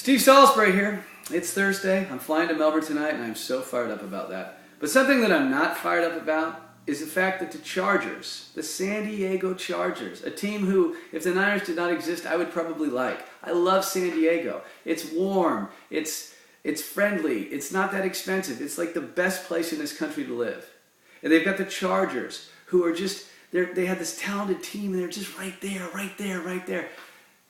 Steve Salisbury here. It's Thursday. I'm flying to Melbourne tonight, and I'm so fired up about that. But something that I'm not fired up about is the fact that the Chargers, the San Diego Chargers, a team who, if the Niners did not exist, I would probably like. I love San Diego. It's warm. It's friendly. It's not that expensive. It's like the best place in this country to live. And they've got the Chargers, who are just, they have this talented team, and they're just right there, right there, right there.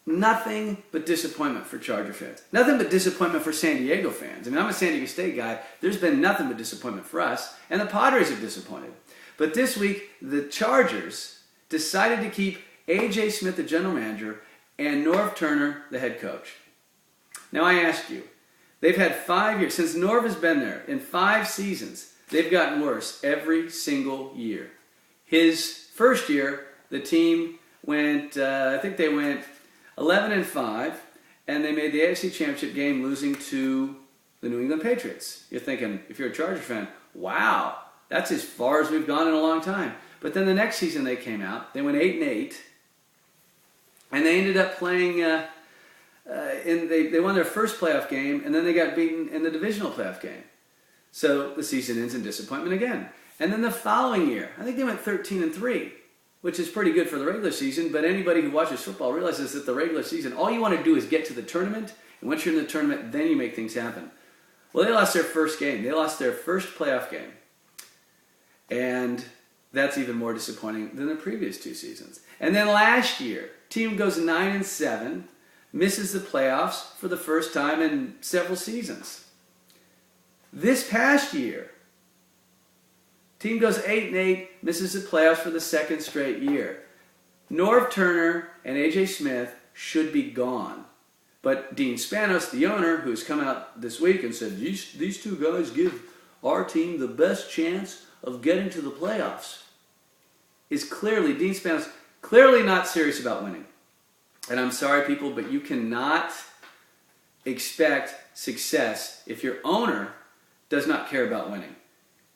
Nothing but disappointment for Charger fans. Nothing but disappointment for San Diego fans. I mean, I'm a San Diego State guy. There's been nothing but disappointment for us. And the Padres have disappointed. But this week, the Chargers decided to keep A.J. Smith, the general manager, and Norv Turner, the head coach. Now, I ask you, they've had 5 years. Since Norv has been there, in 5 seasons, they've gotten worse every single year. His first year, the team went, I think they went 11-5, and they made the AFC Championship game, losing to the New England Patriots. You're thinking, if you're a Charger fan, wow, that's as far as we've gone in a long time. But then the next season they came out, they went 8-8, and they ended up playing, they won their first playoff game, and then they got beaten in the divisional playoff game. So the season ends in disappointment again. And then the following year, I think they went 13-3. Which is pretty good for the regular season, but anybody who watches football realizes that the regular season, all you want to do is get to the tournament, and once you're in the tournament, then you make things happen. Well, they lost their first game. They lost their first playoff game. And that's even more disappointing than the previous 2 seasons. And then last year, team goes 9-7, misses the playoffs for the first time in several seasons. This past year, team goes 8-8, misses the playoffs for the second straight year. Norv Turner and A.J. Smith should be gone. But Dean Spanos, the owner, who's come out this week and said, these 2 guys give our team the best chance of getting to the playoffs, is clearly, Dean Spanos, clearly not serious about winning. And I'm sorry, people, but you cannot expect success if your owner does not care about winning.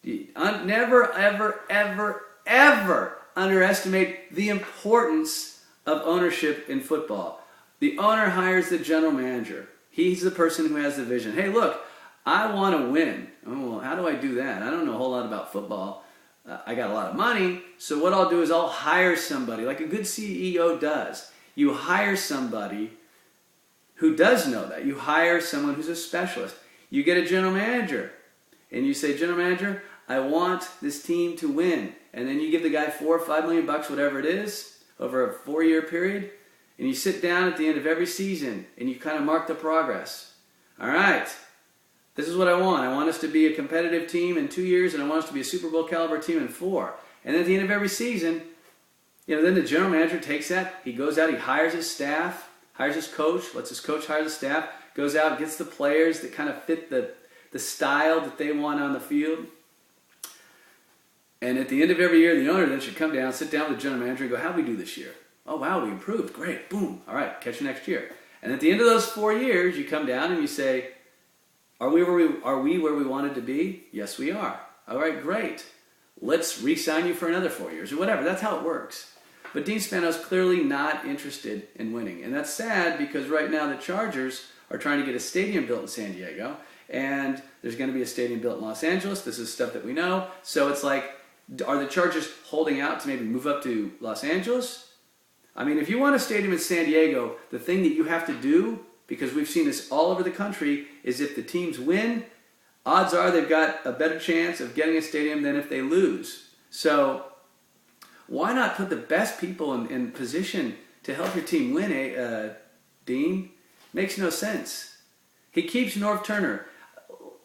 Never, ever, ever, ever underestimate the importance of ownership in football. The owner hires the general manager. He's the person who has the vision. Hey, look, I want to win. Oh, well, how do I do that? I don't know a whole lot about football. I got a lot of money, so what I'll do is I'll hire somebody, like a good CEO does. You hire somebody who does know that. You hire someone who's a specialist. You get a general manager, and you say, General Manager, I want this team to win. And then you give the guy $4 or $5 million, whatever it is, over a 4-year period, and you sit down at the end of every season and you kind of mark the progress. All right, this is what I want. I want us to be a competitive team in 2 years, and I want us to be a Super Bowl caliber team in 4. And then at the end of every season, then the general manager takes that, he goes out, he hires his staff, hires his coach, lets his coach hire the staff, goes out, gets the players that kind of fit the style that they want on the field. And at the end of every year, the owner then should come down, sit down with the general manager and go, how'd we do this year? Oh, wow, we improved. Great. Boom. All right, catch you next year. And at the end of those 4 years, you come down and you say, are we where we wanted to be? Yes, we are. All right, great. Let's re-sign you for another 4 years or whatever. That's how it works. But Dean Spanos clearly not interested in winning. And that's sad because right now the Chargers are trying to get a stadium built in San Diego. And there's going to be a stadium built in Los Angeles. This is stuff that we know. So it's like, are the Chargers holding out to maybe move up to Los Angeles? I mean, if you want a stadium in San Diego, the thing that you have to do, because we've seen this all over the country, is if the teams win, odds are they've got a better chance of getting a stadium than if they lose. So why not put the best people in position to help your team win, Dean? Makes no sense. He keeps Norv Turner.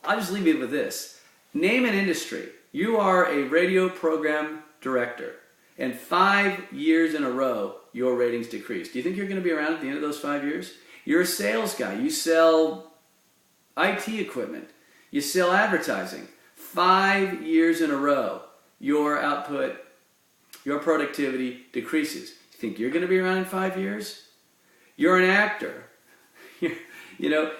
I'll just leave you with this. Name an industry. You are a radio program director, and 5 years in a row, your ratings decrease. Do you think you're going to be around at the end of those 5 years? You're a sales guy. You sell IT equipment. You sell advertising. 5 years in a row, your output, your productivity decreases. You think you're going to be around in 5 years? You're an actor.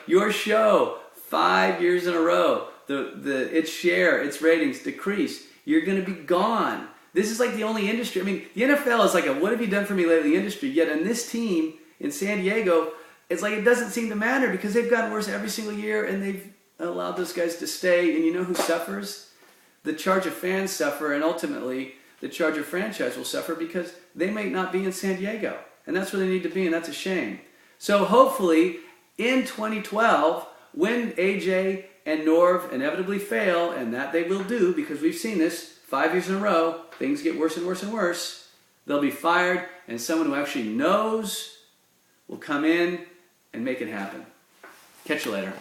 Your show, 5 years in a row, its share, its ratings decrease. You're going to be gone. This is like the only industry. I mean, the NFL is like a what have you done for me lately industry. Yet in this team in San Diego, it's like it doesn't seem to matter because they've gotten worse every single year and they've allowed those guys to stay. And you know who suffers? The Charger fans suffer, and ultimately the Charger franchise will suffer because they may not be in San Diego. And that's where they need to be, and that's a shame. So hopefully in 2012, when AJ and Norv inevitably fail, and that they will do because we've seen this 5 years in a row, things get worse and worse and worse, they'll be fired, and someone who actually knows will come in and make it happen. Catch you later.